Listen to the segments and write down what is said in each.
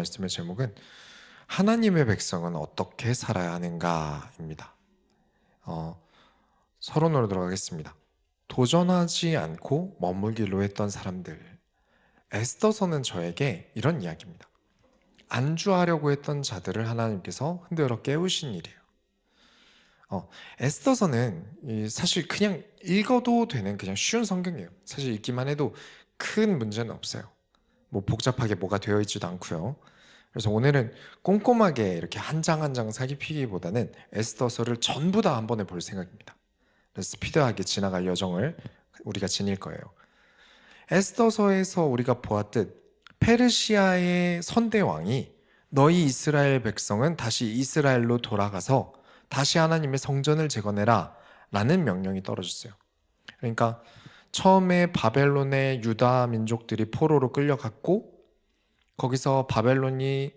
말씀의 제목은 하나님의 백성은 어떻게 살아야 하는가입니다. 서론으로 들어가겠습니다. 도전하지 않고 머물기로 했던 사람들. 에스더서는 저에게 이런 이야기입니다. 안주하려고 했던 자들을 하나님께서 흔들어 깨우신 일이에요. 에스더서는 사실 그냥 읽어도 되는 그냥 쉬운 성경이에요. 사실 읽기만 해도 큰 문제는 없어요. 뭐 복잡하게 뭐가 되어 있지도 않고요. 그래서 오늘은 꼼꼼하게 이렇게 한 장 한 장 살피기보다는 에스더서를 전부 다 한 번에 볼 생각입니다. 그래서 스피드하게 지나갈 여정을 우리가 지닐 거예요. 에스더서에서 우리가 보았듯 페르시아의 선대 왕이 너희 이스라엘 백성은 다시 이스라엘로 돌아가서 다시 하나님의 성전을 재건해라 라는 명령이 떨어졌어요. 그러니까 처음에 바벨론의 유다 민족들이 포로로 끌려갔고 거기서 바벨론이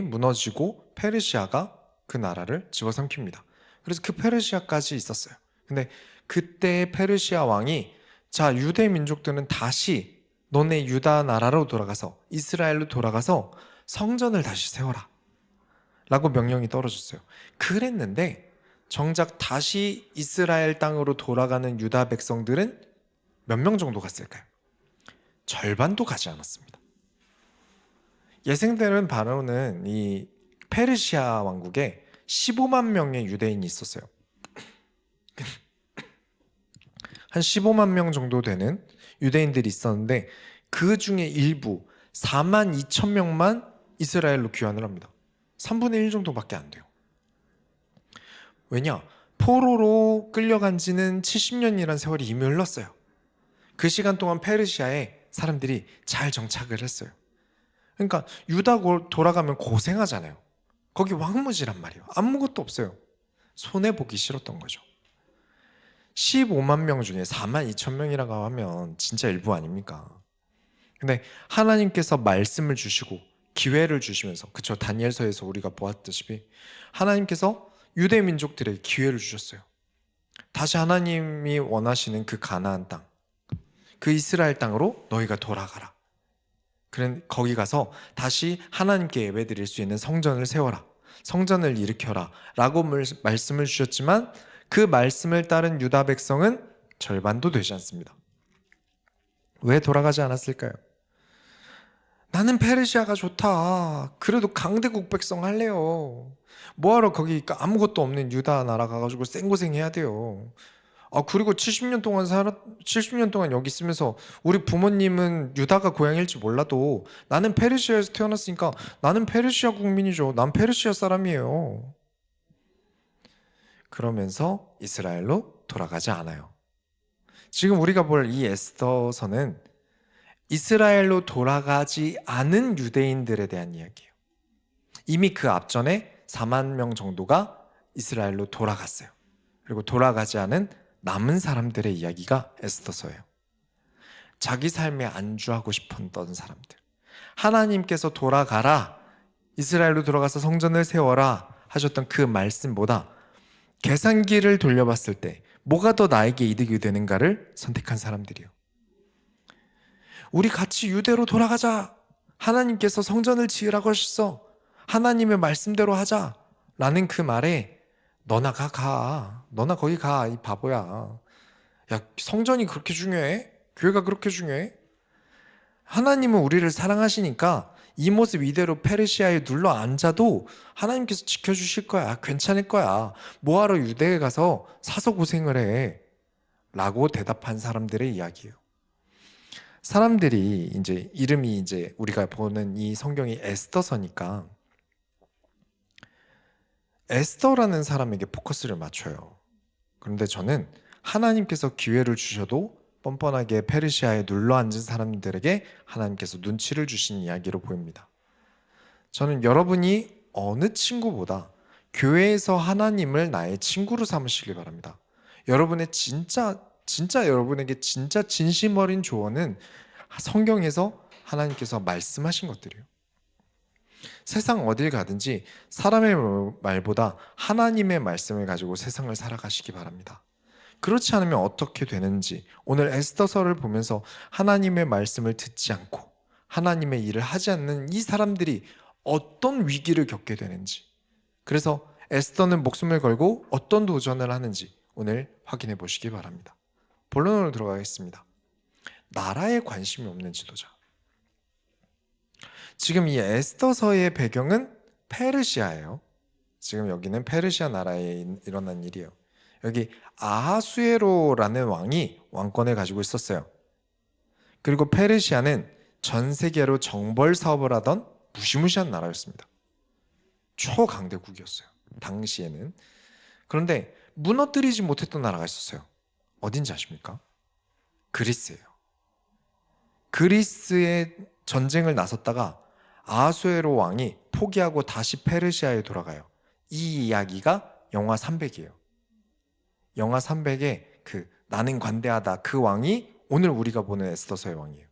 무너지고 페르시아가 그 나라를 집어삼킵니다. 그래서 그 페르시아까지 있었어요. 근데 그때 페르시아 왕이 자, 유대 민족들은 다시 너네 유다 나라로 돌아가서 이스라엘로 돌아가서 성전을 다시 세워라 라고 명령이 떨어졌어요. 그랬는데 정작 다시 이스라엘 땅으로 돌아가는 유다 백성들은 몇 명 정도 갔을까요? 절반도 가지 않았습니다. 예상되는 바로는 이 페르시아 왕국에 15만 명의 유대인이 있었어요. 한 15만 명 정도 되는 유대인들이 있었는데 그 중에 일부 4만 2천 명만 이스라엘로 귀환을 합니다. 3분의 1 정도밖에 안 돼요. 왜냐? 포로로 끌려간 지는 70년이란 세월이 이미 흘렀어요. 그 시간 동안 페르시아에 사람들이 잘 정착을 했어요. 그러니까 유다 돌아가면 고생하잖아요. 거기 황무지란 말이에요. 아무것도 없어요. 손해보기 싫었던 거죠. 15만 명 중에 4만 2천 명이라고 하면 진짜 일부 아닙니까? 근데 하나님께서 말씀을 주시고 기회를 주시면서, 그쵸, 다니엘서에서 우리가 보았다시피 하나님께서 유대 민족들에게 기회를 주셨어요. 다시 하나님이 원하시는 그 가나안 땅, 그 이스라엘 땅으로 너희가 돌아가라. 그래, 거기 가서 다시 하나님께 예배드릴 수 있는 성전을 세워라, 성전을 일으켜라 라고 말씀을 주셨지만 그 말씀을 따른 유다 백성은 절반도 되지 않습니다. 왜 돌아가지 않았을까요? 나는 페르시아가 좋다. 그래도 강대국 백성 할래요. 뭐하러 거기 아무것도 없는 유다 나라 가가지고 생고생 해야 돼요. 그리고 70년 동안 여기 있으면서 우리 부모님은 유다가 고향일지 몰라도 나는 페르시아에서 태어났으니까 나는 페르시아 국민이죠. 난 페르시아 사람이에요. 그러면서 이스라엘로 돌아가지 않아요. 지금 우리가 볼 이 에스더서는 이스라엘로 돌아가지 않은 유대인들에 대한 이야기예요. 이미 그 앞전에 4만 명 정도가 이스라엘로 돌아갔어요. 그리고 돌아가지 않은 남은 사람들의 이야기가 에스더서예요. 자기 삶에 안주하고 싶었던 사람들, 하나님께서 돌아가라, 이스라엘로 돌아가서 성전을 세워라 하셨던 그 말씀보다 계산기를 돌려봤을 때 뭐가 더 나에게 이득이 되는가를 선택한 사람들이요. 우리 같이 유대로 돌아가자. 하나님께서 성전을 지으라고 하셨어. 하나님의 말씀대로 하자 라는 그 말에 너나 가. 너나 거기 가. 이 바보야. 야, 성전이 그렇게 중요해? 교회가 그렇게 중요해? 하나님은 우리를 사랑하시니까 이 모습 이대로 페르시아에 눌러 앉아도 하나님께서 지켜주실 거야. 괜찮을 거야. 뭐하러 유대에 가서 사서 고생을 해? 라고 대답한 사람들의 이야기예요. 사람들이 이름이 우리가 보는 이 성경이 에스더서니까 에스더라는 사람에게 포커스를 맞춰요. 그런데 저는 하나님께서 기회를 주셔도 뻔뻔하게 페르시아에 눌러 앉은 사람들에게 하나님께서 눈치를 주신 이야기로 보입니다. 저는 여러분이 어느 친구보다 교회에서 하나님을 나의 친구로 삼으시길 바랍니다. 여러분의 진짜 여러분에게 진짜 진심 어린 조언은 성경에서 하나님께서 말씀하신 것들이에요. 세상 어딜 가든지 사람의 말보다 하나님의 말씀을 가지고 세상을 살아가시기 바랍니다. 그렇지 않으면 어떻게 되는지 오늘 에스더서를 보면서 하나님의 말씀을 듣지 않고 하나님의 일을 하지 않는 이 사람들이 어떤 위기를 겪게 되는지, 그래서 에스더는 목숨을 걸고 어떤 도전을 하는지 오늘 확인해 보시기 바랍니다. 본론으로 들어가겠습니다. 나라에 관심이 없는 지도자. 지금 이 에스더서의 배경은 페르시아예요. 지금 여기는 페르시아 나라에 일어난 일이에요. 여기 아하수에로라는 왕이 왕권을 가지고 있었어요. 그리고 페르시아는 전 세계로 정벌 사업을 하던 무시무시한 나라였습니다. 초강대국이었어요. 당시에는. 그런데 무너뜨리지 못했던 나라가 있었어요. 어딘지 아십니까? 그리스예요. 그리스에 전쟁을 나섰다가 아하수에로 왕이 포기하고 다시 페르시아에 돌아가요. 이 이야기가 영화 300이에요. 영화 300의 그 나는 관대하다 그 왕이 오늘 우리가 보는 에스더서의 왕이에요.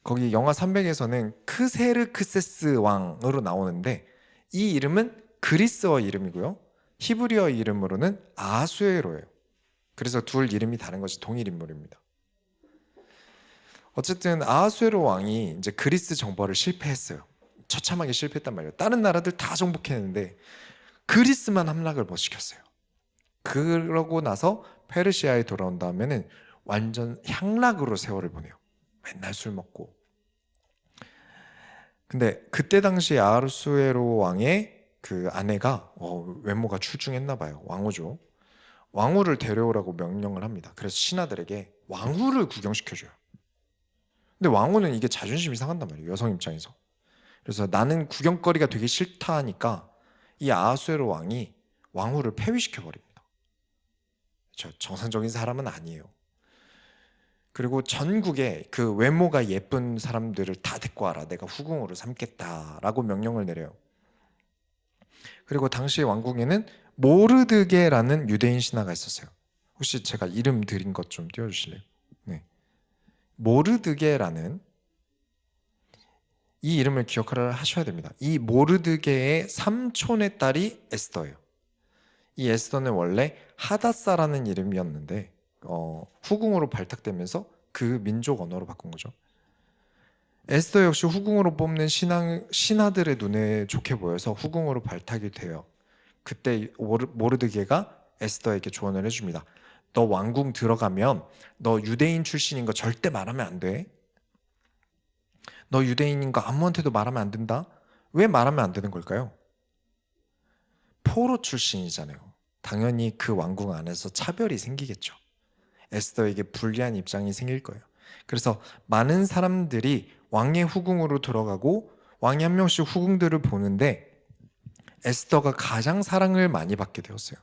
거기 영화 300에서는 크세르크세스 왕으로 나오는데 이 이름은 그리스어 이름이고요. 히브리어 이름으로는 아하수에로예요. 그래서 둘 이름이 다른 것이 동일 인물입니다. 어쨌든 아하수에로 왕이 이제 그리스 정벌을 실패했어요. 처참하게 실패했단 말이에요. 다른 나라들 다 정복했는데 그리스만 함락을 못 시켰어요. 그러고 나서 페르시아에 돌아온 다음에는 완전 향락으로 세월을 보내요. 맨날 술 먹고. 근데 그때 당시 아하수에로 왕의 그 아내가 외모가 출중했나 봐요. 왕후죠. 왕후를 데려오라고 명령을 합니다. 그래서 신하들에게 왕후를 구경시켜줘요. 근데 왕후는 이게 자존심이 상한단 말이에요. 여성 입장에서. 그래서 나는 구경거리가 되게 싫다 하니까 이 아하수에로 왕이 왕후를 폐위시켜버립니다. 정상적인 사람은 아니에요. 그리고 전국에 그 외모가 예쁜 사람들을 다 데리고 와라. 내가 후궁으로 삼겠다라고 명령을 내려요. 그리고 당시 왕궁에는 모르드게라는 유대인 신하가 있었어요. 혹시 제가 이름 드린 것 좀 띄워주실래요? 네. 모르드게라는 이 이름을 기억을 하셔야 됩니다. 이 모르드게의 삼촌의 딸이 에스더예요. 이 에스더는 원래 하다사라는 이름이었는데 후궁으로 발탁되면서 그 민족 언어로 바꾼 거죠. 에스더 역시 후궁으로 뽑는 신하들의 눈에 좋게 보여서 후궁으로 발탁이 돼요. 그때 모르드게가 에스더에게 조언을 해줍니다. 너 왕궁 들어가면 너 유대인 출신인 거 절대 말하면 안 돼. 너 유대인인 거 아무한테도 말하면 안 된다. 왜 말하면 안 되는 걸까요? 포로 출신이잖아요. 당연히 그 왕궁 안에서 차별이 생기겠죠. 에스더에게 불리한 입장이 생길 거예요. 그래서 많은 사람들이 왕의 후궁으로 들어가고 왕이 한 명씩 후궁들을 보는데 에스더가 가장 사랑을 많이 받게 되었어요.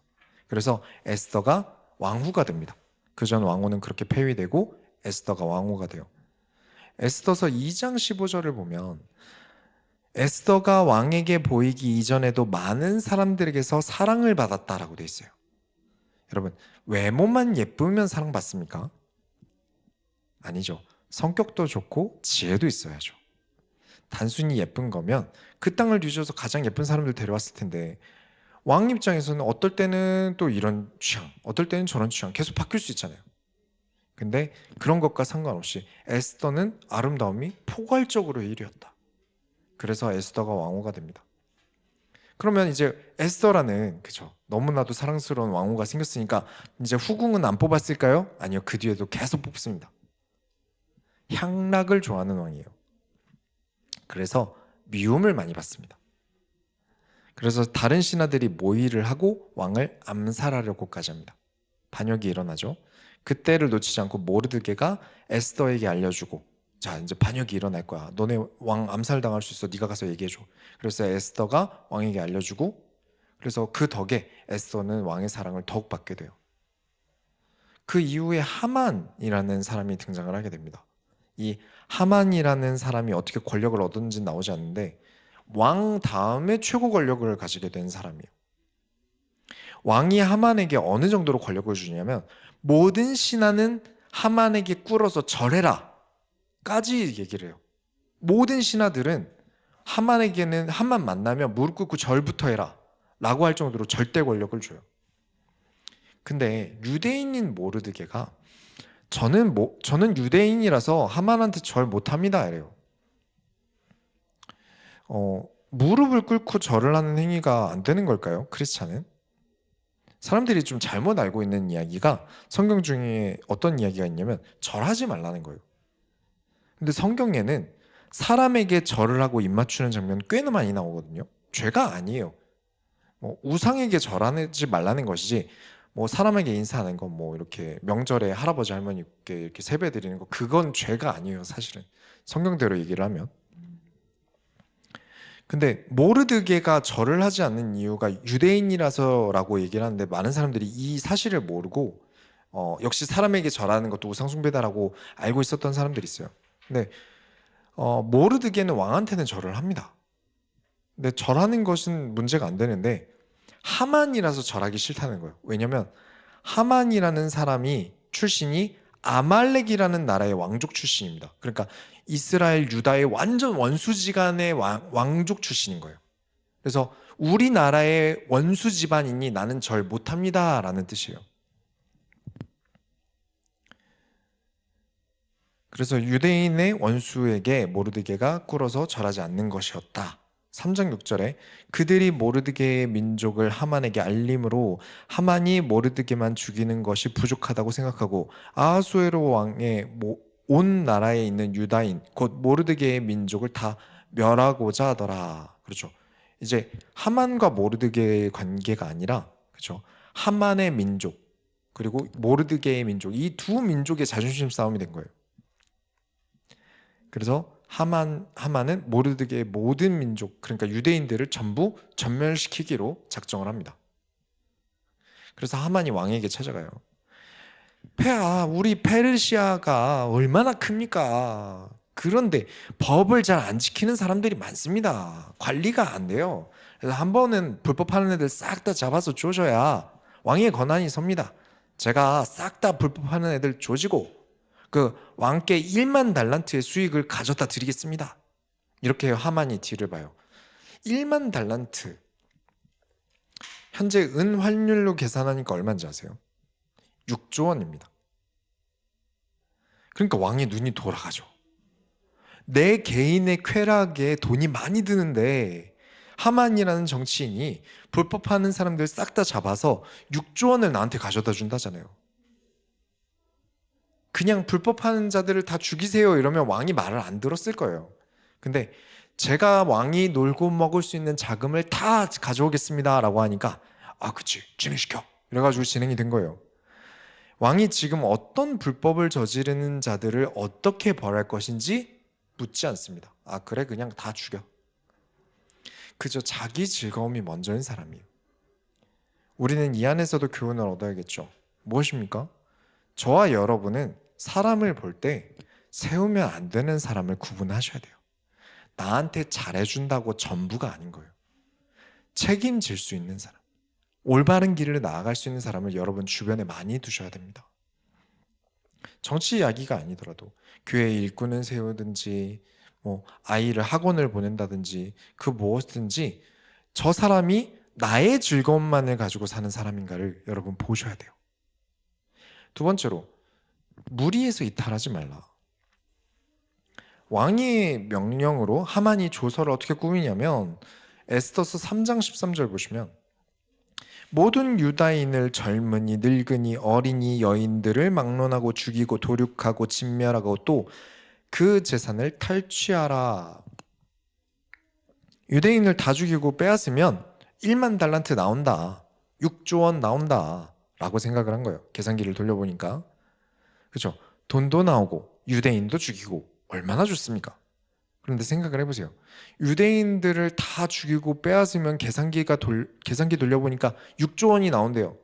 그래서 에스더가 왕후가 됩니다. 그전 왕후는 그렇게 폐위되고 에스더가 왕후가 돼요. 에스더서 2장 15절을 보면 에스더가 왕에게 보이기 이전에도 많은 사람들에게서 사랑을 받았다라고 돼 있어요. 여러분, 외모만 예쁘면 사랑받습니까? 아니죠. 성격도 좋고 지혜도 있어야죠. 단순히 예쁜 거면 그 땅을 뒤져서 가장 예쁜 사람들 데려왔을 텐데 왕 입장에서는 어떨 때는 또 이런 취향, 어떨 때는 저런 취향 계속 바뀔 수 있잖아요. 근데 그런 것과 상관없이 에스더는 아름다움이 포괄적으로 1위였다. 그래서 에스더가 왕후가 됩니다. 그러면 이제 에스더라는 너무나도 사랑스러운 왕후가 생겼으니까 이제 후궁은 안 뽑았을까요? 아니요. 그 뒤에도 계속 뽑습니다. 향락을 좋아하는 왕이에요. 그래서 미움을 많이 받습니다. 그래서 다른 신하들이 모의를 하고 왕을 암살하려고까지 합니다. 반역이 일어나죠. 그때를 놓치지 않고 모르드게가 에스더에게 알려주고 자 이제 반역이 일어날 거야. 너네 왕 암살당할 수 있어. 네가 가서 얘기해줘. 그래서 에스더가 왕에게 알려주고 그래서 그 덕에 에스더는 왕의 사랑을 더욱 받게 돼요. 그 이후에 하만이라는 사람이 등장을 하게 됩니다. 이 하만이라는 사람이 어떻게 권력을 얻었는지 나오지 않는데 왕 다음에 최고 권력을 가지게 된 사람이에요. 왕이 하만에게 어느 정도로 권력을 주냐면 모든 신하는 하만에게 꿇어서 절해라 까지 얘기를 해요. 모든 신하들은 하만에게는 하만 만나면 무릎 꿇고 절부터 해라 라고 할 정도로 절대 권력을 줘요. 근데 유대인인 모르드게가 저는 유대인이라서 하만한테 절 못합니다. 이래요. 무릎을 꿇고 절을 하는 행위가 안 되는 걸까요? 크리스찬은? 사람들이 좀 잘못 알고 있는 이야기가 성경 중에 어떤 이야기가 있냐면 절하지 말라는 거예요. 근데 성경에는 사람에게 절을 하고 입맞추는 장면 꽤나 많이 나오거든요. 죄가 아니에요. 뭐 우상에게 절하지 말라는 것이지 뭐 사람에게 인사하는 거 뭐 이렇게 명절에 할아버지 할머니께 이렇게 세배 드리는 거 그건 죄가 아니에요. 사실은 성경대로 얘기를 하면. 근데 모르드게가 절을 하지 않는 이유가 유대인이라서라고 얘기를 하는데 많은 사람들이 이 사실을 모르고 역시 사람에게 절하는 것도 우상숭배다라고 알고 있었던 사람들이 있어요. 근데 모르드게는 왕한테는 절을 합니다. 근데 절하는 것은 문제가 안 되는데 하만이라서 절하기 싫다는 거예요. 왜냐면 하만이라는 사람이 출신이 아말렉이라는 나라의 왕족 출신입니다. 그러니까 이스라엘 유다의 완전 원수지간의 왕족 출신인 거예요. 그래서 우리나라의 원수 집안이니 나는 절 못합니다 라는 뜻이에요. 그래서 유대인의 원수에게 모르드게가 꿇어서 절하지 않는 것이었다. 3장 6절에 그들이 모르드게의 민족을 하만에게 알림으로 하만이 모르드게만 죽이는 것이 부족하다고 생각하고 아하수에로 왕의 온 나라에 있는 유다인 곧 모르드게의 민족을 다 멸하고자 하더라. 그렇죠. 이제 하만과 모르드게의 관계가 아니라 그렇죠. 하만의 민족 그리고 모르드게의 민족 이 두 민족의 자존심 싸움이 된 거예요. 그래서 하만은 모르드게의 모든 민족, 그러니까 유대인들을 전부 전멸시키기로 작정을 합니다. 그래서 하만이 왕에게 찾아가요. 폐하, 우리 페르시아가 얼마나 큽니까? 그런데 법을 잘 안 지키는 사람들이 많습니다. 관리가 안 돼요. 그래서 한 번은 불법하는 애들 싹 다 잡아서 조져야 왕의 권한이 섭니다. 제가 싹 다 불법하는 애들 조지고 그 왕께 1만 달란트의 수익을 가져다 드리겠습니다. 이렇게 하만이 뒤를 봐요. 1만 달란트 현재 은 환율로 계산하니까 얼마인지 아세요? 6조 원입니다. 그러니까 왕의 눈이 돌아가죠. 내 개인의 쾌락에 돈이 많이 드는데 하만이라는 정치인이 불법하는 사람들 싹 다 잡아서 6조 원을 나한테 가져다 준다잖아요. 그냥 불법하는 자들을 다 죽이세요 이러면 왕이 말을 안 들었을 거예요. 근데 제가 왕이 놀고 먹을 수 있는 자금을 다 가져오겠습니다 라고 하니까 그치 진행시켜 이래가지고 진행이 된 거예요. 왕이 지금 어떤 불법을 저지르는 자들을 어떻게 벌할 것인지 묻지 않습니다. 그래 그냥 다 죽여. 그저 자기 즐거움이 먼저인 사람이에요. 우리는 이 안에서도 교훈을 얻어야겠죠. 무엇입니까? 저와 여러분은 사람을 볼 때 세우면 안 되는 사람을 구분하셔야 돼요. 나한테 잘해준다고 전부가 아닌 거예요. 책임질 수 있는 사람, 올바른 길을 나아갈 수 있는 사람을 여러분 주변에 많이 두셔야 됩니다. 정치 이야기가 아니더라도 교회 일꾼을 세우든지 뭐 아이를 학원을 보낸다든지 그 무엇든지 저 사람이 나의 즐거움만을 가지고 사는 사람인가를 여러분 보셔야 돼요. 두 번째로 무리해서 이탈하지 말라. 왕의 명령으로 하만이 조서를 어떻게 꾸미냐면 에스더서 3장 13절 보시면 모든 유다인을 젊은이, 늙은이, 어린이, 여인들을 막론하고 죽이고 도륙하고 진멸하고 또 그 재산을 탈취하라. 유대인을 다 죽이고 빼앗으면 1만 달란트 나온다. 6조 원 나온다. 라고 생각을 한 거예요. 계산기를 돌려보니까. 그렇죠? 돈도 나오고 유대인도 죽이고 얼마나 좋습니까? 그런데 생각을 해보세요. 유대인들을 다 죽이고 빼앗으면 계산기 돌려보니까 6조 원이 나온대요.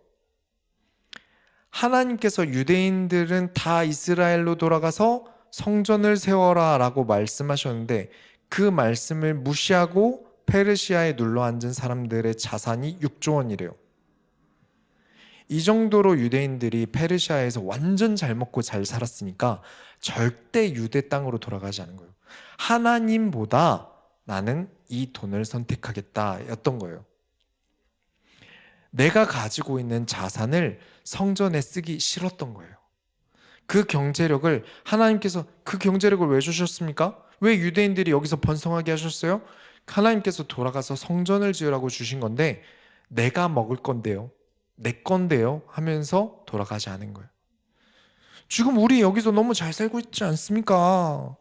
하나님께서 유대인들은 다 이스라엘로 돌아가서 성전을 세워라 라고 말씀하셨는데 그 말씀을 무시하고 페르시아에 눌러 앉은 사람들의 자산이 6조 원이래요. 이 정도로 유대인들이 페르시아에서 완전 잘 먹고 잘 살았으니까 절대 유대 땅으로 돌아가지 않은 거예요. 하나님보다 나는 이 돈을 선택하겠다 였던 거예요. 내가 가지고 있는 자산을 성전에 쓰기 싫었던 거예요. 그 경제력을 하나님께서 그 경제력을 왜 주셨습니까? 왜 유대인들이 여기서 번성하게 하셨어요? 하나님께서 돌아가서 성전을 지으라고 주신 건데 내가 먹을 건데요, 내 건데요 하면서 돌아가지 않은 거예요. 지금 우리 여기서 너무 잘 살고 있지 않습니까?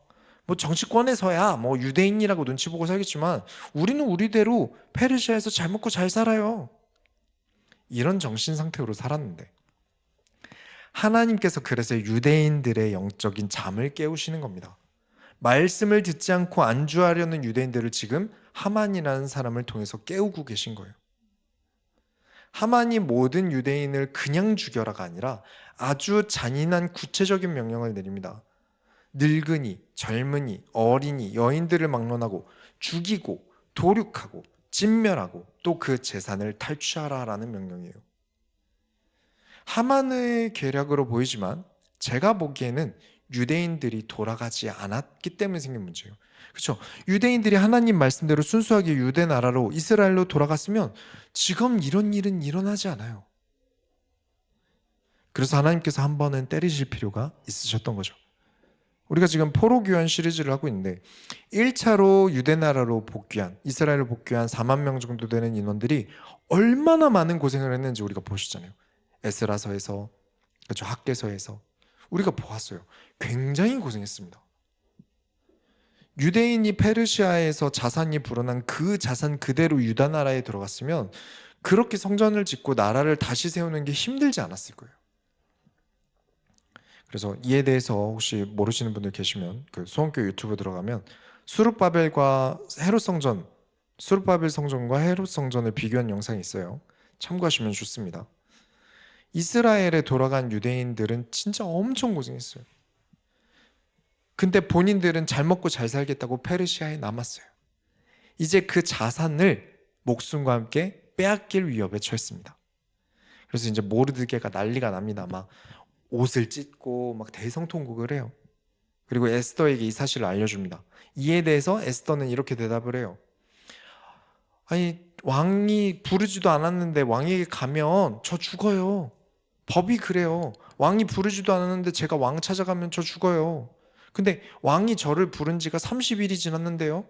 뭐 정치권에서야 뭐 유대인이라고 눈치 보고 살겠지만 우리는 우리대로 페르시아에서 잘 먹고 잘 살아요. 이런 정신 상태로 살았는데 하나님께서 그래서 유대인들의 영적인 잠을 깨우시는 겁니다. 말씀을 듣지 않고 안주하려는 유대인들을 지금 하만이라는 사람을 통해서 깨우고 계신 거예요. 하만이 모든 유대인을 그냥 죽여라가 아니라 아주 잔인한 구체적인 명령을 내립니다. 늙은이, 젊은이, 어린이, 여인들을 막론하고 죽이고 도륙하고 진멸하고 또 그 재산을 탈취하라라는 명령이에요. 하만의 계략으로 보이지만 제가 보기에는 유대인들이 돌아가지 않았기 때문에 생긴 문제예요. 그렇죠? 유대인들이 하나님 말씀대로 순수하게 유대 나라로 이스라엘로 돌아갔으면 지금 이런 일은 일어나지 않아요. 그래서 하나님께서 한 번은 때리실 필요가 있으셨던 거죠. 우리가 지금 포로귀환 시리즈를 하고 있는데 1차로 유대 나라로 복귀한, 이스라엘로 복귀한 4만 명 정도 되는 인원들이 얼마나 많은 고생을 했는지 우리가 보시잖아요. 에스라서에서, 그렇죠, 학개서에서 우리가 보았어요. 굉장히 고생했습니다. 유대인이 페르시아에서 자산이 불어난 그 자산 그대로 유다 나라에 들어갔으면 그렇게 성전을 짓고 나라를 다시 세우는 게 힘들지 않았을 거예요. 그래서 이에 대해서 혹시 모르시는 분들 계시면 그 수원교 유튜브 들어가면 수룹바벨과 헤롯 성전, 수룹바벨 성전과 헤롯 성전을 비교한 영상이 있어요. 참고하시면 좋습니다. 이스라엘에 돌아간 유대인들은 진짜 엄청 고생했어요. 근데 본인들은 잘 먹고 잘 살겠다고 페르시아에 남았어요. 이제 그 자산을 목숨과 함께 빼앗길 위협에 처했습니다. 그래서 이제 모르드게가 난리가 납니다. 막 옷을 찢고 막 대성통곡을 해요. 그리고 에스더에게 이 사실을 알려줍니다. 이에 대해서 에스더는 이렇게 대답을 해요. 아니, 왕이 부르지도 않았는데 왕에게 가면 저 죽어요. 법이 그래요. 왕이 부르지도 않았는데 제가 왕 찾아가면 저 죽어요. 근데 왕이 저를 부른 지가 30일이 지났는데요.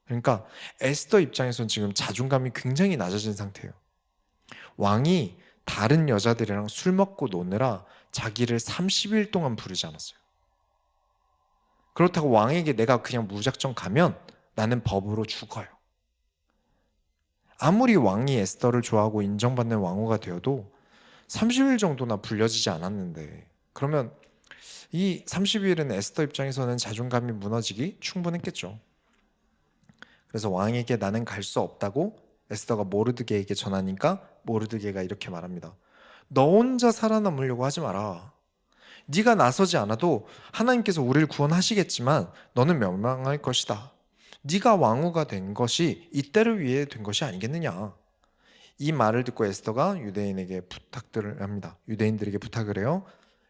그러니까 에스더 입장에서는 지금 자존감이 굉장히 낮아진 상태예요. 왕이 다른 여자들이랑 술 먹고 노느라 자기를 30일 동안 부르지 않았어요. 그렇다고 왕에게 내가 그냥 무작정 가면 나는 법으로 죽어요. 아무리 왕이 에스더를 좋아하고 인정받는 왕후가 되어도 30일 정도나 불려지지 않았는데, 그러면 이 30일은 에스더 입장에서는 자존감이 무너지기 충분했겠죠. 그래서 왕에게 나는 갈 수 없다고 에스더가 모르드게에게 전하니까 모르드게가 이렇게 말합니다. 너 혼자 살아남으려고 하지 마라. 네가 나서지 않아도 하나님께서 우리를 구원하시겠지만 너는 멸망할 것이다. 네가 왕후가 된 것이 이때를 위해 된 것이 아니겠느냐. 이 말을 듣고 에스더가 유대인에게 부탁들을 합니다. 유대인들에게 부탁을 해요.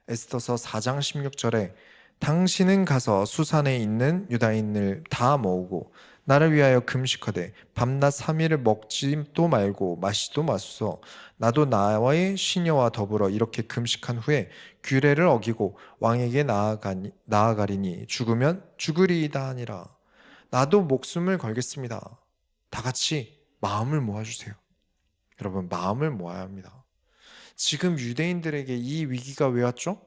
에스더서 4장 16절에 당신은 가서 수산에 있는 유다인을 다 모으고 나를 위하여 금식하되 밤낮 3일을 먹지도 말고 마시도 마소서. 나도 나와의 시녀와 더불어 이렇게 금식한 후에 규례를 어기고 왕에게 나아가리니 죽으면 죽으리이다 하니라. 나도 목숨을 걸겠습니다. 다 같이 마음을 모아주세요. 여러분, 마음을 모아야 합니다. 지금 유대인들에게 이 위기가 왜 왔죠?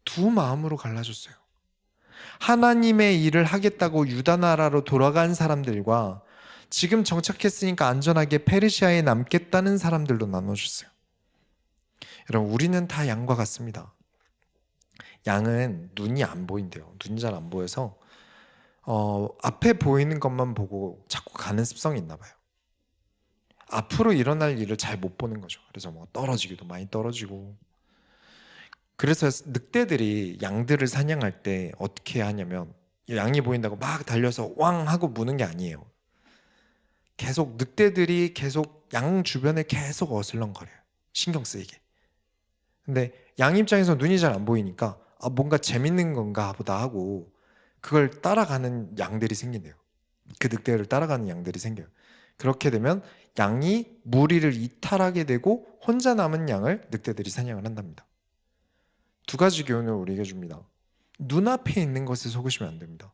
두 마음으로 갈라졌어요. 하나님의 일을 하겠다고 유다 나라로 돌아간 사람들과 지금 정착했으니까 안전하게 페르시아에 남겠다는 사람들로 나눠졌어요. 여러분, 우리는 다 양과 같습니다. 양은 눈이 안 보인대요. 눈이 잘 안 보여서 앞에 보이는 것만 보고 자꾸 가는 습성이 있나 봐요. 앞으로 일어날 일을 잘 못 보는 거죠. 그래서 뭐 떨어지기도 많이 떨어지고. 그래서 늑대들이 양들을 사냥할 때 어떻게 하냐면 양이 보인다고 막 달려서 왕 하고 무는 게 아니에요. 계속 늑대들이 계속 양 주변에 계속 어슬렁거려요. 신경 쓰이게. 근데 양 입장에서 눈이 잘 안 보이니까 뭔가 재밌는 건가 보다 하고 그걸 따라가는 양들이 생긴대요. 그 늑대를 따라가는 양들이 생겨요. 그렇게 되면 양이 무리를 이탈하게 되고 혼자 남은 양을 늑대들이 사냥을 한답니다. 두 가지 교훈을 우리에게 줍니다. 눈앞에 있는 것에 속으시면 안 됩니다.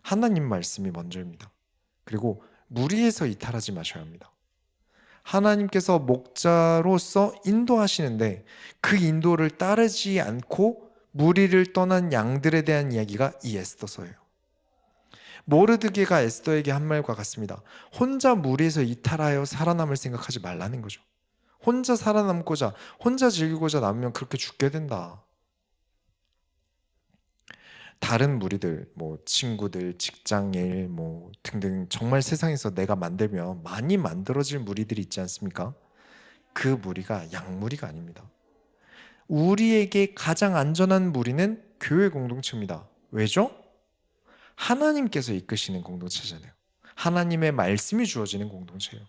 하나님 말씀이 먼저입니다. 그리고 무리에서 이탈하지 마셔야 합니다. 하나님께서 목자로서 인도하시는데 그 인도를 따르지 않고 무리를 떠난 양들에 대한 이야기가 이 에스더서예요. 모르드게가 에스더에게 한 말과 같습니다. 혼자 무리에서 이탈하여 살아남을 생각하지 말라는 거죠. 혼자 살아남고자, 혼자 즐기고자 남으면 그렇게 죽게 된다. 다른 무리들, 친구들, 직장일, 등등 정말 세상에서 내가 만들면 많이 만들어질 무리들이 있지 않습니까? 그 무리가 양무리가 아닙니다. 우리에게 가장 안전한 무리는 교회 공동체입니다. 왜죠? 하나님께서 이끄시는 공동체잖아요. 하나님의 말씀이 주어지는 공동체예요.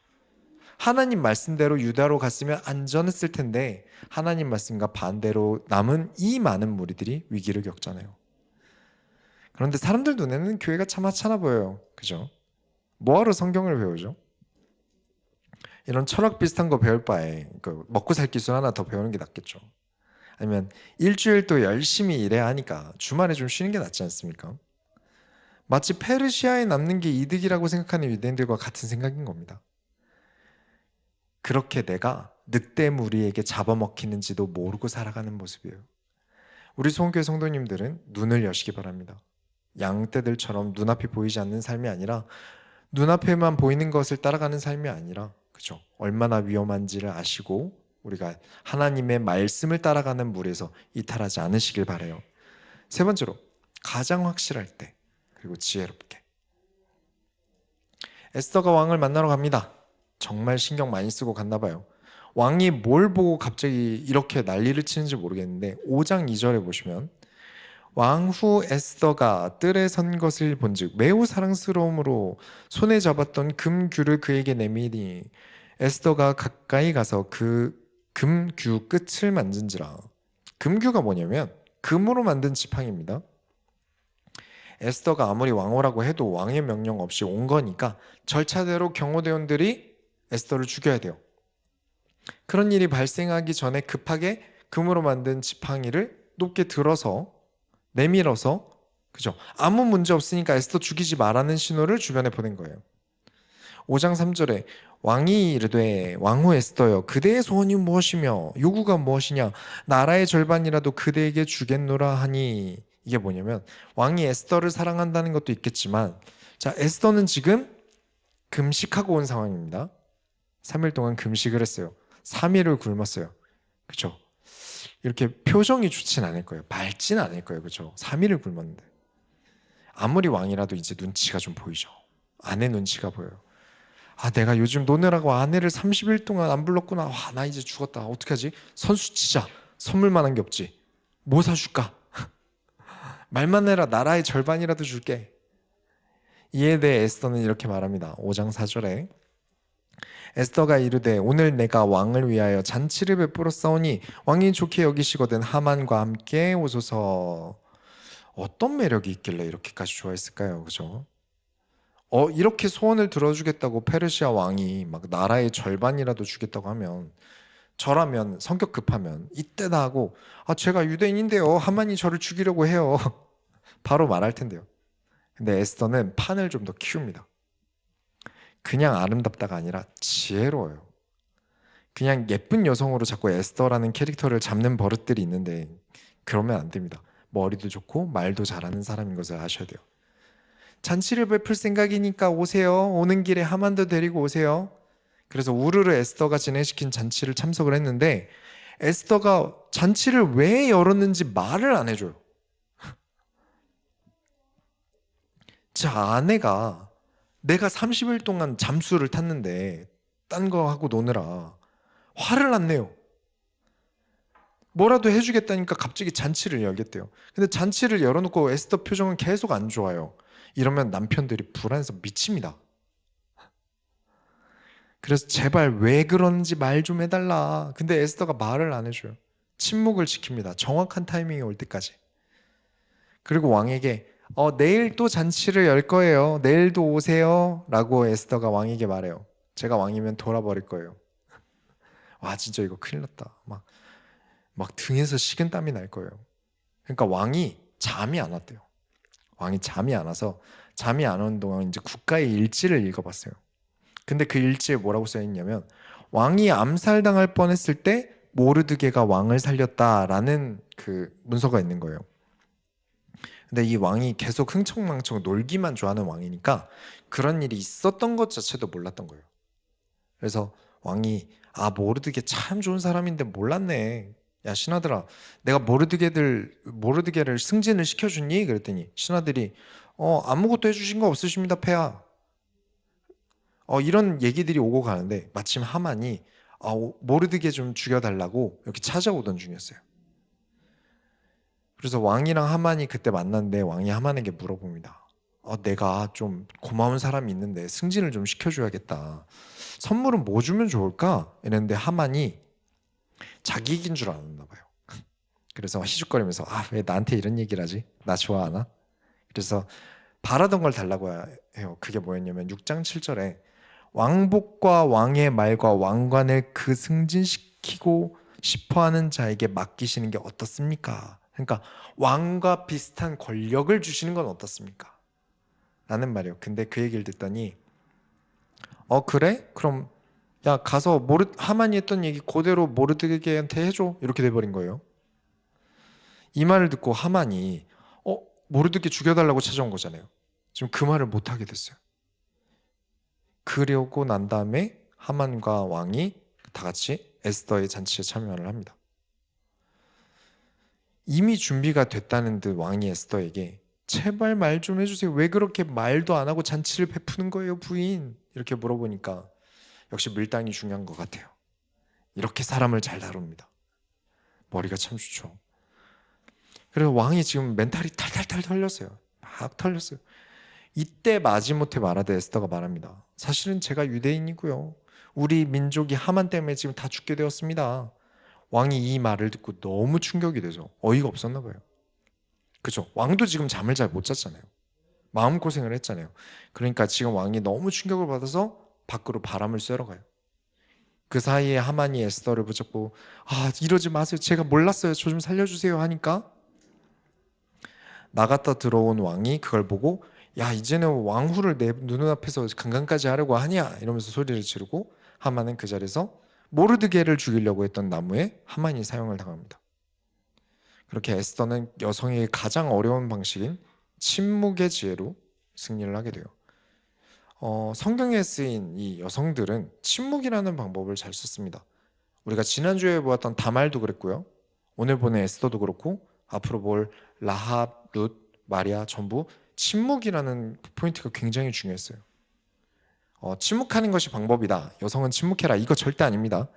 하나님 말씀대로 유다로 갔으면 안전했을 텐데 하나님 말씀과 반대로 남은 이 많은 무리들이 위기를 겪잖아요. 그런데 사람들 눈에는 교회가 참 하찮아 보여요. 그죠? 뭐하러 성경을 배우죠? 이런 철학 비슷한 거 배울 바에 먹고 살 기술 하나 더 배우는 게 낫겠죠. 아니면 일주일 또 열심히 일해야 하니까 주말에 좀 쉬는 게 낫지 않습니까? 마치 페르시아에 남는 게 이득이라고 생각하는 유대인들과 같은 생각인 겁니다. 그렇게 내가 늑대 무리에게 잡아먹히는지도 모르고 살아가는 모습이에요. 우리 소원교회 성도님들은 눈을 여시기 바랍니다. 양떼들처럼 눈앞이 보이지 않는 삶이 아니라 눈앞에만 보이는 것을 따라가는 삶이 아니라 그죠? 얼마나 위험한지를 아시고 우리가 하나님의 말씀을 따라가는 물에서 이탈하지 않으시길 바라요. 세 번째로 가장 확실할 때 그리고 지혜롭게 에스더가 왕을 만나러 갑니다. 정말 신경 많이 쓰고 갔나 봐요. 왕이 뭘 보고 갑자기 이렇게 난리를 치는지 모르겠는데 5장 2절에 보시면 왕후 에스더가 뜰에 선 것을 본즉 매우 사랑스러움으로 손에 잡았던 금규를 그에게 내미니 에스더가 가까이 가서 그 금규 끝을 만진지라. 금규가 뭐냐면 금으로 만든 지팡이입니다. 에스더가 아무리 왕후라고 해도 왕의 명령 없이 온 거니까 절차대로 경호대원들이 에스더를 죽여야 돼요. 그런 일이 발생하기 전에 급하게 금으로 만든 지팡이를 높게 들어서 내밀어서 그죠? 아무 문제 없으니까 에스더 죽이지 말라는 신호를 주변에 보낸 거예요. 5장 3절에 왕이 이르되 왕후 에스더여 그대의 소원이 무엇이며 요구가 무엇이냐 나라의 절반이라도 그대에게 주겠노라 하니 이게 뭐냐면 왕이 에스더를 사랑한다는 것도 있겠지만 자 에스더는 지금 금식하고 온 상황입니다. 3일 동안 금식을 했어요. 3일을 굶었어요. 그죠? 이렇게 표정이 좋진 않을 거예요. 밝진 않을 거예요. 그죠? 3일을 굶었는데 아무리 왕이라도 이제 눈치가 좀 보이죠. 아내 눈치가 보여요. 아 내가 요즘 노느라고 아내를 30일 동안 안 불렀구나. 와, 나 이제 죽었다. 어떡하지? 선수 치자. 선물만 한 게 없지. 뭐 사줄까? 말만 해라. 나라의 절반이라도 줄게. 이에 대해 에스더는 이렇게 말합니다. 5장 4절에 에스더가 이르되 오늘 내가 왕을 위하여 잔치를 베풀어 싸우니 왕이 좋게 여기시거든 하만과 함께 오소서. 어떤 매력이 있길래 이렇게까지 좋아했을까요? 그죠? 이렇게 소원을 들어주겠다고 페르시아 왕이 막 나라의 절반이라도 주겠다고 하면 저라면 성격 급하면 이때다 하고 제가 유대인인데요 하만이 저를 죽이려고 해요 바로 말할 텐데요. 근데 에스더는 판을 좀 더 키웁니다. 그냥 아름답다가 아니라 지혜로워요. 그냥 예쁜 여성으로 자꾸 에스더라는 캐릭터를 잡는 버릇들이 있는데 그러면 안 됩니다. 머리도 좋고 말도 잘하는 사람인 것을 아셔야 돼요. 잔치를 베풀 생각이니까 오세요. 오는 길에 하만도 데리고 오세요. 그래서 우르르 에스더가 진행시킨 잔치를 참석을 했는데 에스더가 잔치를 왜 열었는지 말을 안 해줘요. 제 아내가 내가 30일 동안 잠수를 탔는데 딴 거 하고 노느라 화를 안 내요. 뭐라도 해주겠다니까 갑자기 잔치를 열겠대요. 근데 잔치를 열어놓고 에스더 표정은 계속 안 좋아요. 이러면 남편들이 불안해서 미칩니다. 그래서 제발 왜 그런지 말 좀 해달라. 근데 에스더가 말을 안 해줘요. 침묵을 지킵니다. 정확한 타이밍이 올 때까지. 그리고 왕에게 내일 또 잔치를 열 거예요. 내일도 오세요. 라고 에스더가 왕에게 말해요. 제가 왕이면 돌아버릴 거예요. 와 진짜 이거 큰일 났다. 막 막 등에서 식은땀이 날 거예요. 그러니까 왕이 잠이 안 왔대요. 왕이 잠이 안 와서 잠이 안 오는 동안 이제 국가의 일지를 읽어봤어요. 근데 그 일지에 뭐라고 써 있냐면 왕이 암살당할 뻔했을 때 모르드게가 왕을 살렸다라는 그 문서가 있는 거예요. 근데 이 왕이 계속 흥청망청 놀기만 좋아하는 왕이니까 그런 일이 있었던 것 자체도 몰랐던 거예요. 그래서 왕이 모르드게 참 좋은 사람인데 몰랐네. 야 신하들아, 내가 모르드게를 승진을 시켜줬니? 그랬더니 신하들이 아무것도 해주신 거 없으십니다, 폐하. 이런 얘기들이 오고 가는데 마침 하만이 모르드게 좀 죽여달라고 이렇게 찾아오던 중이었어요. 그래서 왕이랑 하만이 그때 만났는데 왕이 하만에게 물어봅니다. 내가 좀 고마운 사람이 있는데 승진을 좀 시켜줘야겠다. 선물은 뭐 주면 좋을까? 이랬는데 하만이 자기 얘기인 줄 알았나 봐요. 그래서 희죽거리면서 왜 나한테 이런 얘기를 하지? 나 좋아하나? 그래서 바라던 걸 달라고 해요. 그게 뭐였냐면 6장 7절에 왕복과 왕의 말과 왕관을 그 승진시키고 싶어하는 자에게 맡기시는 게 어떻습니까? 그러니까 왕과 비슷한 권력을 주시는 건 어떻습니까? 라는 말이에요. 근데 그 얘기를 듣더니 그래? 그럼 야 가서 하만이 했던 얘기 그대로 모르드게한테 해줘. 이렇게 돼버린 거예요. 이 말을 듣고 하만이 모르드게 죽여달라고 찾아온 거잖아요. 지금 그 말을 못하게 됐어요. 그러고 난 다음에 하만과 왕이 다 같이 에스더의 잔치에 참여를 합니다. 이미 준비가 됐다는 듯 왕이 에스더에게 제발 말 좀 해주세요. 왜 그렇게 말도 안 하고 잔치를 베푸는 거예요, 부인? 이렇게 물어보니까 역시 밀당이 중요한 것 같아요. 이렇게 사람을 잘 다룹니다. 머리가 참 좋죠. 그래서 왕이 지금 멘탈이 탈탈탈 털렸어요. 막 털렸어요. 이때 마지못해 말하되 에스더가 말합니다. 사실은 제가 유대인이고요. 우리 민족이 하만 때문에 지금 다 죽게 되었습니다. 왕이 이 말을 듣고 너무 충격이 돼서 어이가 없었나 봐요. 그죠? 왕도 지금 잠을 잘 못 잤잖아요. 마음고생을 했잖아요. 그러니까 지금 왕이 너무 충격을 받아서 밖으로 바람을 쐬러 가요. 그 사이에 하만이 에스더를 붙잡고 이러지 마세요. 제가 몰랐어요. 저 좀 살려주세요 하니까 나갔다 들어온 왕이 그걸 보고 야 이제는 왕후를 내 눈앞에서 강간까지 하려고 하냐 이러면서 소리를 지르고 하만은 그 자리에서 모르드게를 죽이려고 했던 나무에 하만이 사형을 당합니다. 그렇게 에스더는 여성에게 가장 어려운 방식인 침묵의 지혜로 승리를 하게 돼요. 성경에 쓰인 이 여성들은 침묵이라는 방법을 잘 썼습니다. 우리가 지난주에 보았던 다말도 그랬고요. 오늘 보는 에스더도 그렇고 앞으로 볼 라합, 룻, 마리아 전부 침묵이라는 포인트가 굉장히 중요했어요. 침묵하는 것이 방법이다. 여성은 침묵해라. 이거 절대 아닙니다.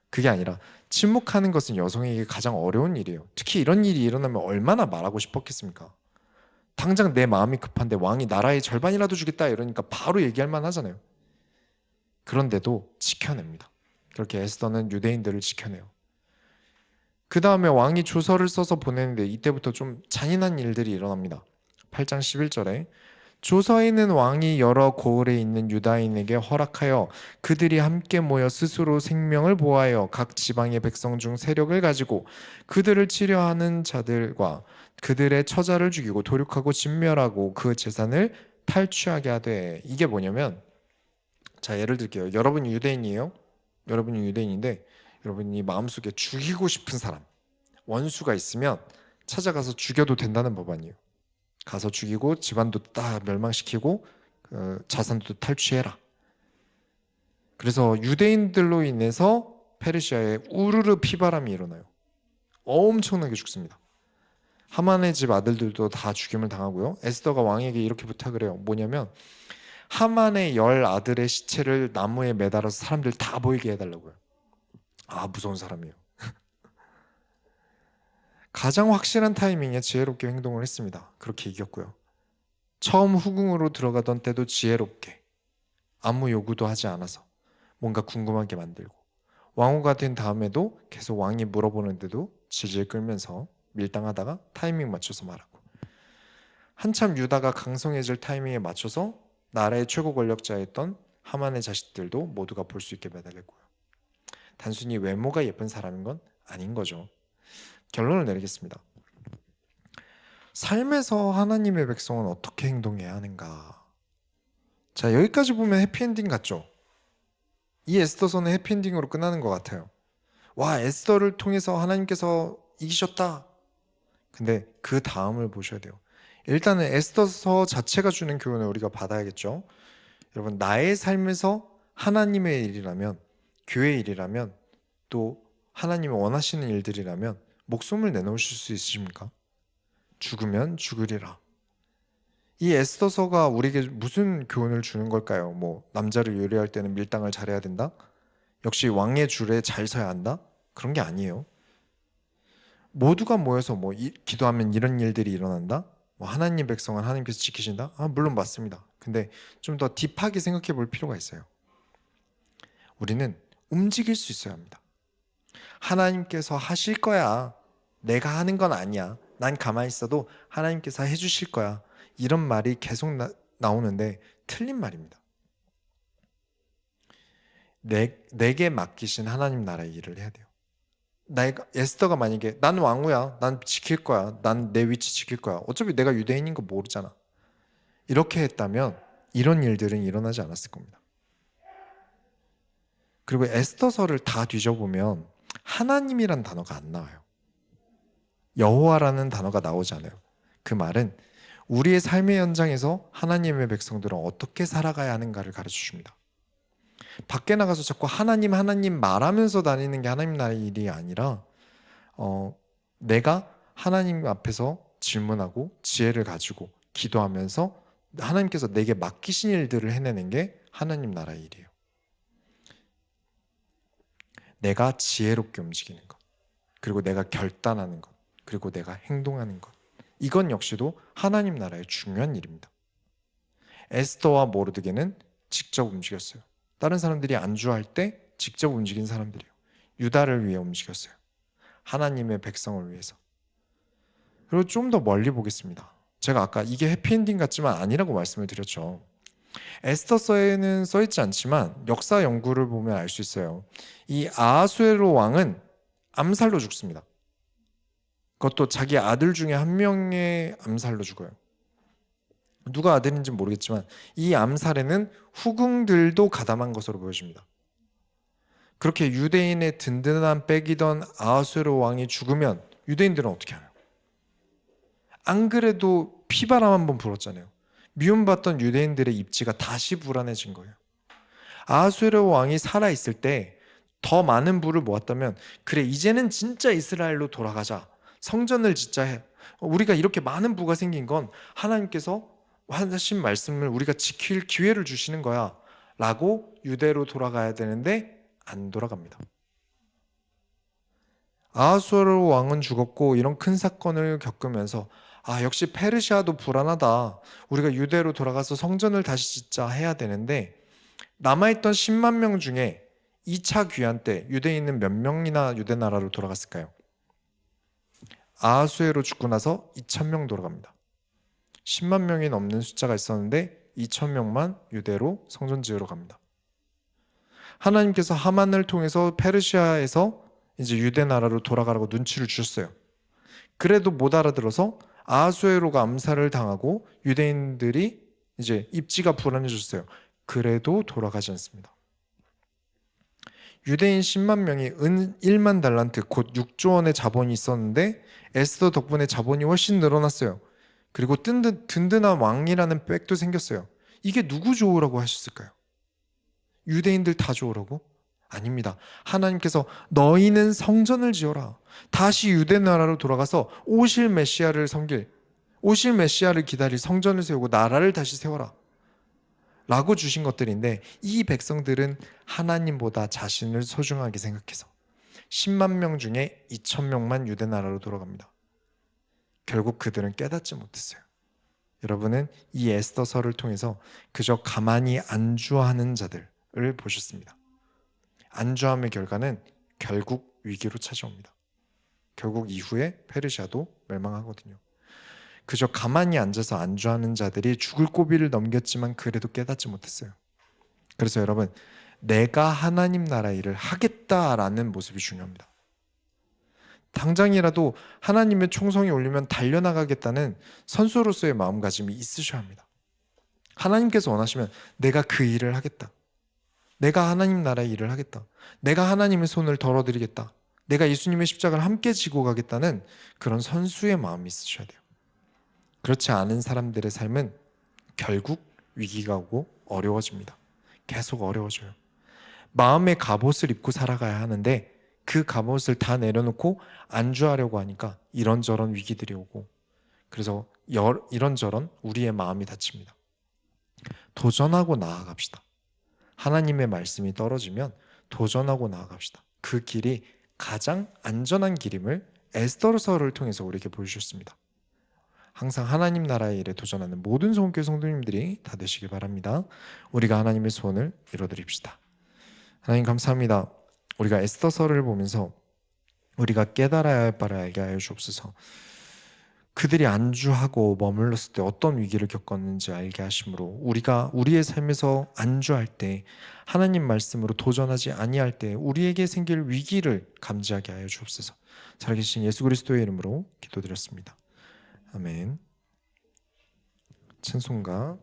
그게 아니라 침묵하는 것은 여성에게 가장 어려운 일이에요. 특히 이런 일이 일어나면 얼마나 말하고 싶었겠습니까? 당장 내 마음이 급한데 왕이 나라의 절반이라도 주겠다 이러니까 바로 얘기할 만하잖아요. 그런데도 지켜냅니다. 그렇게 에스더는 유대인들을 지켜내요. 그 다음에 왕이 조서를 써서 보내는데 이때부터 좀 잔인한 일들이 일어납니다. 8장 11절에 조서에는 왕이 여러 고을에 있는 유다인에게 허락하여 그들이 함께 모여 스스로 생명을 보호하여 각 지방의 백성 중 세력을 가지고 그들을 치려하는 자들과 그들의 처자를 죽이고 도륙하고 진멸하고 그 재산을 탈취하게 하되. 이게 뭐냐면 자 예를 들게요. 여러분이 유대인이에요. 여러분이 유대인인데 여러분이 마음속에 죽이고 싶은 사람 원수가 있으면 찾아가서 죽여도 된다는 법안이에요. 가서 죽이고 집안도 다 멸망시키고 자산도 탈취해라. 그래서 유대인들로 인해서 페르시아에 우르르 피바람이 일어나요. 엄청나게 죽습니다. 하만의 집 아들들도 다 죽임을 당하고요. 에스더가 왕에게 이렇게 부탁을 해요. 뭐냐면 하만의 10 아들의 시체를 나무에 매달아서 사람들 다 보이게 해달라고요. 무서운 사람이에요. 가장 확실한 타이밍에 지혜롭게 행동을 했습니다. 그렇게 이겼고요. 처음 후궁으로 들어가던 때도 지혜롭게 아무 요구도 하지 않아서 뭔가 궁금하게 만들고 왕후가 된 다음에도 계속 왕이 물어보는데도 질질 끌면서 밀당하다가 타이밍 맞춰서 말하고 한참 유다가 강성해질 타이밍에 맞춰서 나라의 최고 권력자였던 하만의 자식들도 모두가 볼 수 있게 매달렸고요. 단순히 외모가 예쁜 사람인 건 아닌 거죠. 결론을 내리겠습니다. 삶에서 하나님의 백성은 어떻게 행동해야 하는가? 자, 여기까지 보면 해피엔딩 같죠? 이 에스더서는 해피엔딩으로 끝나는 것 같아요. 와, 에스더를 통해서 하나님께서 이기셨다. 근데 그 다음을 보셔야 돼요. 일단은 에스더서 자체가 주는 교훈을 우리가 받아야겠죠. 여러분, 나의 삶에서 하나님의 일이라면, 교회의 일이라면, 또 하나님이 원하시는 일들이라면 목숨을 내놓으실 수 있으십니까? 죽으면 죽으리라. 이 에스더서가 우리에게 무슨 교훈을 주는 걸까요? 뭐 남자를 요리할 때는 밀당을 잘해야 된다? 역시 왕의 줄에 잘 서야 한다? 그런 게 아니에요. 모두가 모여서 뭐 기도하면 이런 일들이 일어난다? 뭐 하나님 백성은 하나님께서 지키신다? 물론 맞습니다. 근데 좀 더 딥하게 생각해 볼 필요가 있어요. 우리는 움직일 수 있어야 합니다. 하나님께서 하실 거야. 내가 하는 건 아니야. 난 가만히 있어도 하나님께서 해주실 거야. 이런 말이 계속 나오는데 틀린 말입니다. 내게 맡기신 하나님 나라의 일을 해야 돼요. 에스더가 만약에 난 왕후야, 난 지킬 거야, 난 내 위치 지킬 거야, 어차피 내가 유대인인 거 모르잖아, 이렇게 했다면 이런 일들은 일어나지 않았을 겁니다. 그리고 에스더서를 다 뒤져보면 하나님이란 단어가 안 나와요. 여호와라는 단어가 나오지 않아요. 그 말은 우리의 삶의 현장에서 하나님의 백성들은 어떻게 살아가야 하는가를 가르쳐 줍니다. 밖에 나가서 자꾸 하나님 하나님 말하면서 다니는 게 하나님 나라의 일이 아니라 내가 하나님 앞에서 질문하고 지혜를 가지고 기도하면서 하나님께서 내게 맡기신 일들을 해내는 게 하나님 나라의 일이에요. 내가 지혜롭게 움직이는 것, 그리고 내가 결단하는 것, 그리고 내가 행동하는 것, 이건 역시도 하나님 나라의 중요한 일입니다. 에스더와 모르드게는 직접 움직였어요. 다른 사람들이 안주할 때 직접 움직인 사람들이에요. 유다를 위해 움직였어요. 하나님의 백성을 위해서. 그리고 좀 더 멀리 보겠습니다. 제가 아까 이게 해피엔딩 같지만 아니라고 말씀을 드렸죠. 에스더서에는 써있지 않지만 역사 연구를 보면 알 수 있어요. 이 아하수에로 왕은 암살로 죽습니다. 그것도 자기 아들 중에 한 명의 암살로 죽어요. 누가 아들인지 모르겠지만 이 암살에는 후궁들도 가담한 것으로 보여집니다. 그렇게 유대인의 든든한 백이던 아하수에로 왕이 죽으면 유대인들은 어떻게 하나요? 안 그래도 피바람 한번 불었잖아요. 미움받던 유대인들의 입지가 다시 불안해진 거예요. 아하수에로 왕이 살아있을 때 더 많은 부를 모았다면, 그래 이제는 진짜 이스라엘로 돌아가자, 성전을 짓자 해. 우리가 이렇게 많은 부가 생긴 건 하나님께서 하신 말씀을 우리가 지킬 기회를 주시는 거야 라고 유대로 돌아가야 되는데 안 돌아갑니다. 아하수에로 왕은 죽었고 이런 큰 사건을 겪으면서 역시 페르시아도 불안하다, 우리가 유대로 돌아가서 성전을 다시 짓자 해야 되는데, 남아있던 10만 명 중에 2차 귀환 때 유대인은 몇 명이나 유대 나라로 돌아갔을까요? 아하수에로 죽고 나서 2,000명 돌아갑니다. 10만 명이 넘는 숫자가 있었는데 2,000명만 유대로 성전 지으러 갑니다. 하나님께서 하만을 통해서 페르시아에서 이제 유대 나라로 돌아가라고 눈치를 주셨어요. 그래도 못 알아들어서 아하수에로가 암살을 당하고 유대인들이 이제 입지가 불안해졌어요. 그래도 돌아가지 않습니다. 유대인 10만 명이 은 1만 달란트 곧 6조 원의 자본이 있었는데 에스더 덕분에 자본이 훨씬 늘어났어요. 그리고 든든한 왕이라는 백도 생겼어요. 이게 누구 좋으라고 하셨을까요? 유대인들 다 좋으라고? 아닙니다. 하나님께서 너희는 성전을 지어라, 다시 유대 나라로 돌아가서 오실 메시아를 섬길, 오실 메시아를 기다릴 성전을 세우고 나라를 다시 세워라 라고 주신 것들인데, 이 백성들은 하나님보다 자신을 소중하게 생각해서 10만 명 중에 2,000명만 유대 나라로 돌아갑니다. 결국 그들은 깨닫지 못했어요. 여러분은 이 에스더서를 통해서 그저 가만히 안주하는 자들을 보셨습니다. 안주함의 결과는 결국 위기로 찾아옵니다. 결국 이후에 페르시아도 멸망하거든요. 그저 가만히 앉아서 안주하는 자들이 죽을 고비를 넘겼지만 그래도 깨닫지 못했어요. 그래서 여러분, 내가 하나님 나라 일을 하겠다라는 모습이 중요합니다. 당장이라도 하나님의 총성이 울리면 달려나가겠다는 선수로서의 마음가짐이 있으셔야 합니다. 하나님께서 원하시면 내가 그 일을 하겠다. 내가 하나님 나라의 일을 하겠다. 내가 하나님의 손을 덜어드리겠다. 내가 예수님의 십자가를 함께 지고 가겠다는 그런 선수의 마음이 있으셔야 돼요. 그렇지 않은 사람들의 삶은 결국 위기가 오고 어려워집니다. 계속 어려워져요. 마음의 갑옷을 입고 살아가야 하는데 그 갑옷을 다 내려놓고 안주하려고 하니까 이런저런 위기들이 오고, 그래서 이런저런 우리의 마음이 다칩니다. 도전하고 나아갑시다. 하나님의 말씀이 떨어지면 도전하고 나아갑시다. 그 길이 가장 안전한 길임을 에스더서를 통해서 우리에게 보여주셨습니다. 항상 하나님 나라의 일에 도전하는 모든 소원교회 성도님들이 다 되시길 바랍니다. 우리가 하나님의 소원을 이뤄드립시다. 하나님 감사합니다. 우리가 에스더서를 보면서 우리가 깨달아야 할 바를 알게 하여 주옵소서. 그들이 안주하고 머물렀을 때 어떤 위기를 겪었는지 알게 하심으로 우리가 우리의 삶에서 안주할 때, 하나님 말씀으로 도전하지 아니할 때 우리에게 생길 위기를 감지하게 하여 주옵소서. 살아계신 예수 그리스도의 이름으로 기도드렸습니다. 아멘. 찬송가